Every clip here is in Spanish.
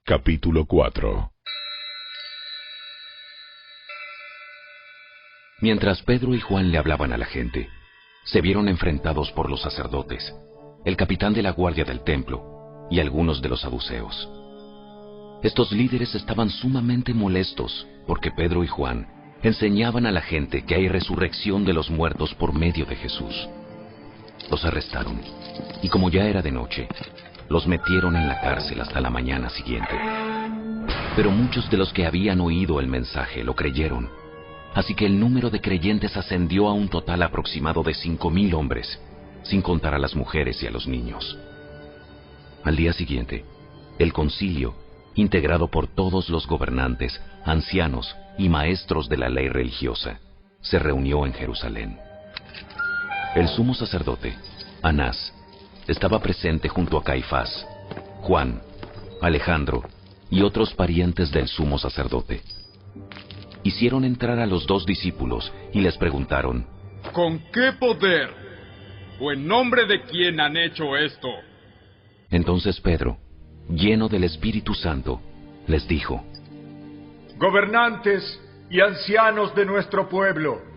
Capítulo 4. Mientras Pedro y Juan le hablaban a la gente, se vieron enfrentados por los sacerdotes, el capitán de la guardia del templo y algunos de los saduceos. Estos líderes estaban sumamente molestos porque Pedro y Juan enseñaban a la gente que hay resurrección de los muertos por medio de Jesús. Los arrestaron y, como ya era de noche, los metieron en la cárcel hasta la mañana siguiente. Pero muchos de los que habían oído el mensaje lo creyeron, así que el número de creyentes ascendió a un total aproximado de 5,000 hombres, sin contar a las mujeres y a los niños. Al día siguiente, el concilio, integrado por todos los gobernantes, ancianos y maestros de la ley religiosa, se reunió en Jerusalén. El sumo sacerdote, Anás, estaba presente junto a Caifás, Juan, Alejandro y otros parientes del sumo sacerdote. Hicieron entrar a los 2 discípulos y les preguntaron: ¿con qué poder o en nombre de quién han hecho esto? Entonces Pedro, lleno del Espíritu Santo, les dijo: gobernantes y ancianos de nuestro pueblo,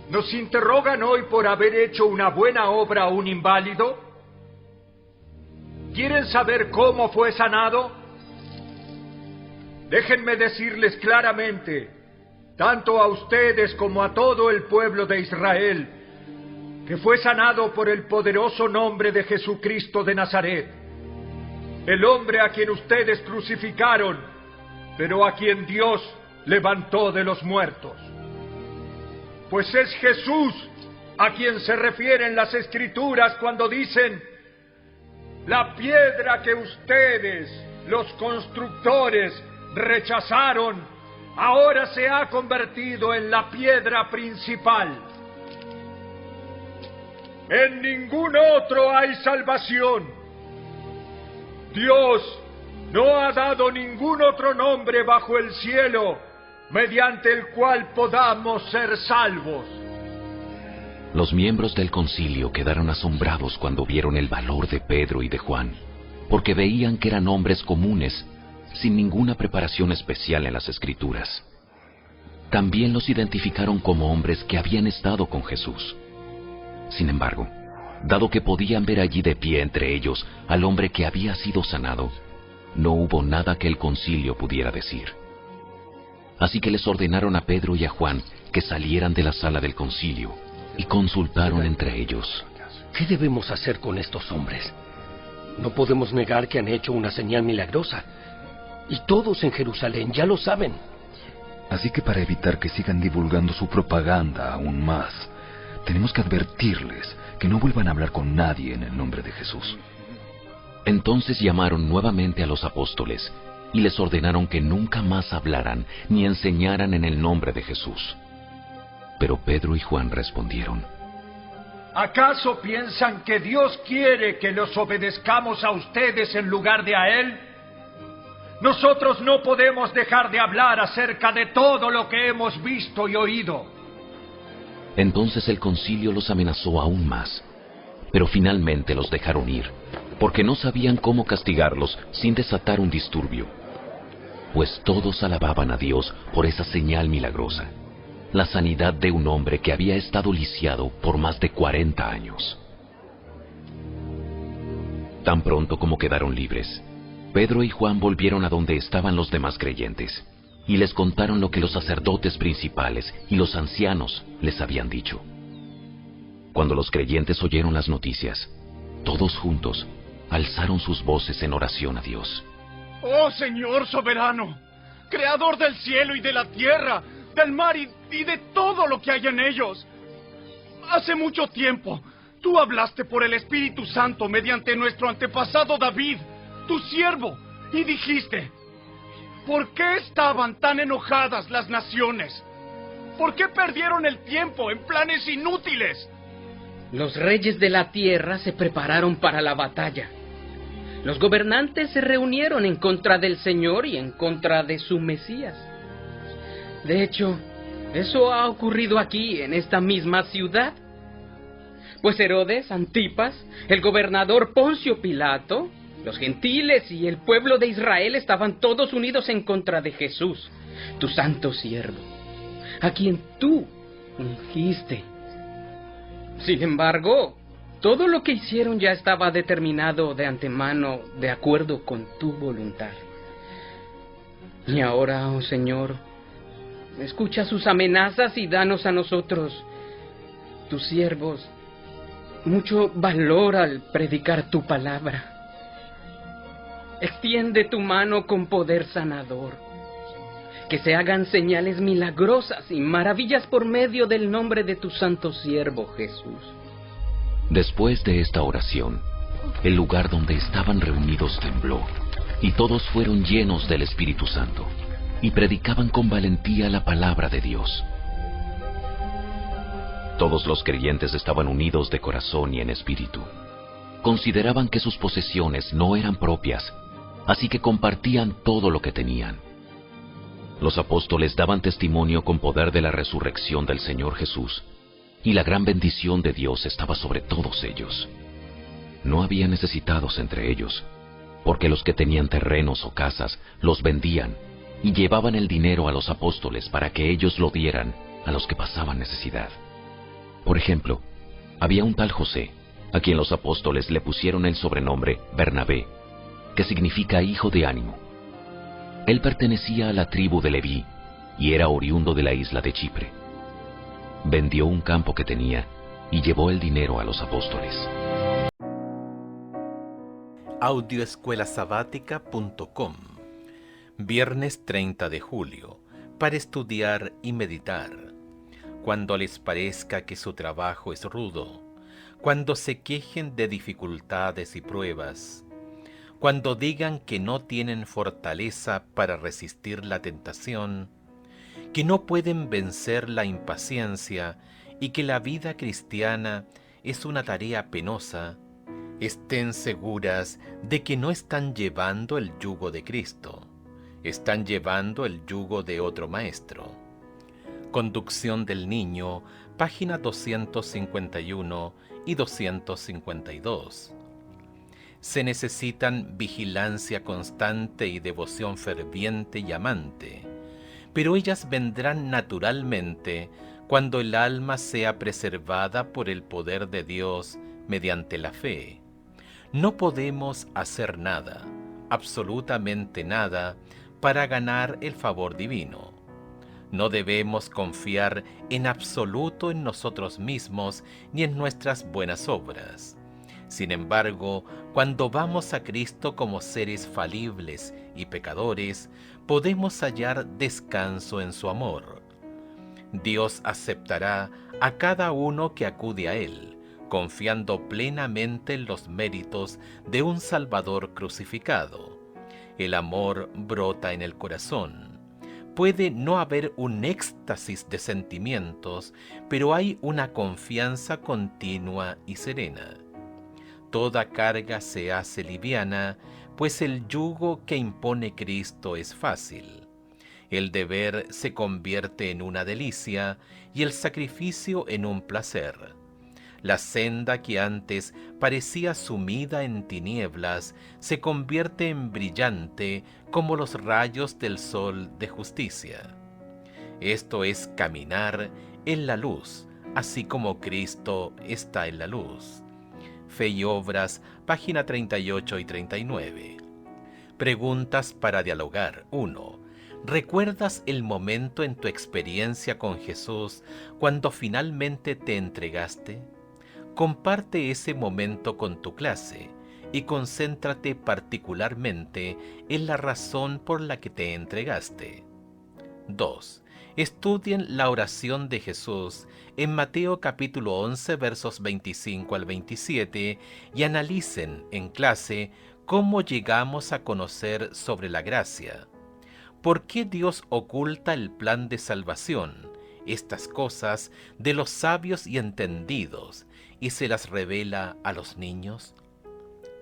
¿nos interrogan hoy por haber hecho una buena obra a un inválido? ¿Quieren saber cómo fue sanado? Déjenme decirles claramente, tanto a ustedes como a todo el pueblo de Israel, que fue sanado por el poderoso nombre de Jesucristo de Nazaret, el hombre a quien ustedes crucificaron, pero a quien Dios levantó de los muertos. Pues es Jesús a quien se refieren las Escrituras cuando dicen: la piedra que ustedes, los constructores, rechazaron, ahora se ha convertido en la piedra principal. En ningún otro hay salvación. Dios no ha dado ningún otro nombre bajo el cielo mediante el cual podamos ser salvos. Los miembros del concilio quedaron asombrados cuando vieron el valor de Pedro y de Juan, porque veían que eran hombres comunes, sin ninguna preparación especial en las Escrituras. También los identificaron como hombres que habían estado con Jesús. Sin embargo, dado que podían ver allí de pie entre ellos al hombre que había sido sanado, no hubo nada que el concilio pudiera decir. Así que les ordenaron a Pedro y a Juan que salieran de la sala del concilio y consultaron entre ellos: ¿qué debemos hacer con estos hombres? No podemos negar que han hecho una señal milagrosa, y todos en Jerusalén ya lo saben. Así que para evitar que sigan divulgando su propaganda aún más, tenemos que advertirles que no vuelvan a hablar con nadie en el nombre de Jesús. Entonces llamaron nuevamente a los apóstoles y les ordenaron que nunca más hablaran ni enseñaran en el nombre de Jesús. Pero Pedro y Juan respondieron: ¿acaso piensan que Dios quiere que los obedezcamos a ustedes en lugar de a Él? Nosotros no podemos dejar de hablar acerca de todo lo que hemos visto y oído. Entonces el concilio los amenazó aún más, pero finalmente los dejaron ir, porque no sabían cómo castigarlos sin desatar un disturbio. Pues todos alababan a Dios por esa señal milagrosa, la sanidad de un hombre que había estado lisiado por más de 40 años. Tan pronto como quedaron libres, Pedro y Juan volvieron a donde estaban los demás creyentes, y les contaron lo que los sacerdotes principales y los ancianos les habían dicho. Cuando los creyentes oyeron las noticias, todos juntos alzaron sus voces en oración a Dios. ¡Oh Señor soberano, creador del cielo y de la tierra, del mar y de todo lo que hay en ellos! Hace mucho tiempo, tú hablaste por el Espíritu Santo mediante nuestro antepasado David, tu siervo, y dijiste: ¿por qué estaban tan enojadas las naciones? ¿Por qué perdieron el tiempo en planes inútiles? Los reyes de la tierra se prepararon para la batalla. Los gobernantes se reunieron en contra del Señor y en contra de su Mesías. De hecho, eso ha ocurrido aquí, en esta misma ciudad. Pues Herodes Antipas, el gobernador Poncio Pilato Los gentiles y el pueblo de Israel estaban todos unidos en contra de Jesús, tu santo siervo, a quien tú ungiste. Sin embargo, todo lo que hicieron ya estaba determinado de antemano de acuerdo con tu voluntad. Y ahora, oh Señor, escucha sus amenazas y danos a nosotros, tus siervos, mucho valor al predicar tu palabra. Extiende tu mano con poder sanador. Que se hagan señales milagrosas y maravillas por medio del nombre de tu santo siervo Jesús. Después de esta oración, el lugar donde estaban reunidos tembló, y todos fueron llenos del Espíritu Santo, y predicaban con valentía la palabra de Dios. Todos los creyentes estaban unidos de corazón y en espíritu. Consideraban que sus posesiones no eran propias, así que compartían todo lo que tenían. Los apóstoles daban testimonio con poder de la resurrección del Señor Jesús, y la gran bendición de Dios estaba sobre todos ellos. No había necesitados entre ellos, porque los que tenían terrenos o casas los vendían y llevaban el dinero a los apóstoles para que ellos lo dieran a los que pasaban necesidad. Por ejemplo, había un tal José, a quien los apóstoles le pusieron el sobrenombre Bernabé, que significa hijo de ánimo. Él pertenecía a la tribu de Leví y era oriundo de la isla de Chipre. Vendió un campo que tenía y llevó el dinero a los apóstoles. Audioescuelasabática.com. Viernes 30 de julio, para estudiar y meditar. Cuando les parezca que su trabajo es rudo, cuando se quejen de dificultades y pruebas, cuando digan que no tienen fortaleza para resistir la tentación, que no pueden vencer la impaciencia y que la vida cristiana es una tarea penosa, estén seguras de que no están llevando el yugo de Cristo, están llevando el yugo de otro maestro. Conducción del Niño, página 251 y 252. Se necesitan vigilancia constante y devoción ferviente y amante, pero ellas vendrán naturalmente cuando el alma sea preservada por el poder de Dios mediante la fe. No podemos hacer nada, absolutamente nada, para ganar el favor divino. No debemos confiar en absoluto en nosotros mismos ni en nuestras buenas obras. Sin embargo, cuando vamos a Cristo como seres falibles y pecadores, podemos hallar descanso en su amor. Dios aceptará a cada uno que acude a Él, confiando plenamente en los méritos de un Salvador crucificado. El amor brota en el corazón. Puede no haber un éxtasis de sentimientos, pero hay una confianza continua y serena. Toda carga se hace liviana, pues el yugo que impone Cristo es fácil. El deber se convierte en una delicia y el sacrificio en un placer. La senda que antes parecía sumida en tinieblas se convierte en brillante como los rayos del sol de justicia. Esto es caminar en la luz, así como Cristo está en la luz. Fe y Obras, página 38 y 39. Preguntas para dialogar. 1. ¿Recuerdas el momento en tu experiencia con Jesús cuando finalmente te entregaste? Comparte ese momento con tu clase y concéntrate particularmente en la razón por la que te entregaste. 2. Estudien la oración de Jesús en Mateo capítulo 11 versos 25 al 27 y analicen en clase cómo llegamos a conocer sobre la gracia. ¿Por qué Dios oculta el plan de salvación, estas cosas, de los sabios y entendidos, y se las revela a los niños?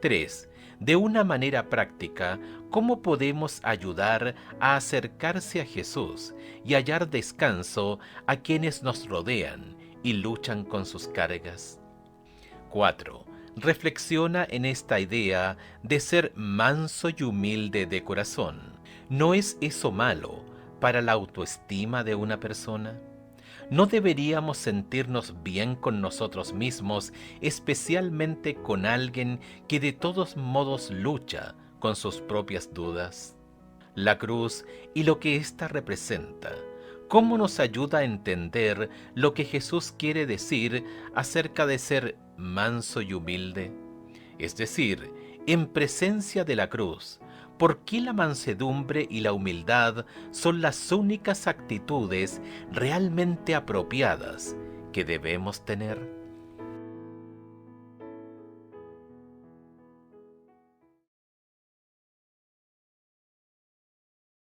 3. De una manera práctica, ¿cómo podemos ayudar a acercarse a Jesús y hallar descanso a quienes nos rodean y luchan con sus cargas? 4. reflexiona en esta idea de ser manso y humilde de corazón. ¿No es eso malo para la autoestima de una persona? ¿No deberíamos sentirnos bien con nosotros mismos, especialmente con alguien que de todos modos lucha con sus propias dudas? La cruz y lo que ésta representa, ¿cómo nos ayuda a entender lo que Jesús quiere decir acerca de ser manso y humilde? Es decir, en presencia de la cruz, ¿por qué la mansedumbre y la humildad son las únicas actitudes realmente apropiadas que debemos tener?